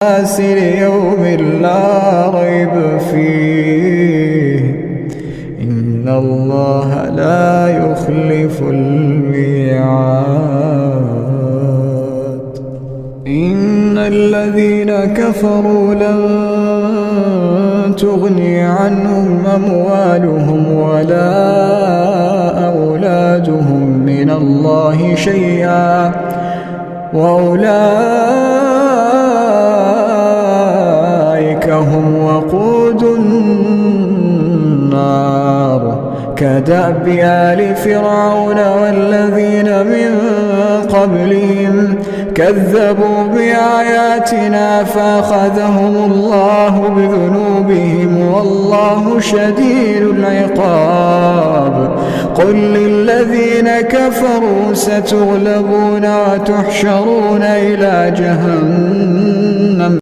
الناس ليوم لا ريب فيه إن الله لا يخلف الميعاد. إن الذين كفروا لن تغني عنهم أموالهم ولا أولادهم من الله شيئا وأولئك هم وقود النار كدأب آل فرعون والذين من قبلهم كذبوا بآياتنا فأخذهم الله بذنوبهم والله شديد العقاب. قل للذين كفروا ستغلبون وتحشرون إلى جهنم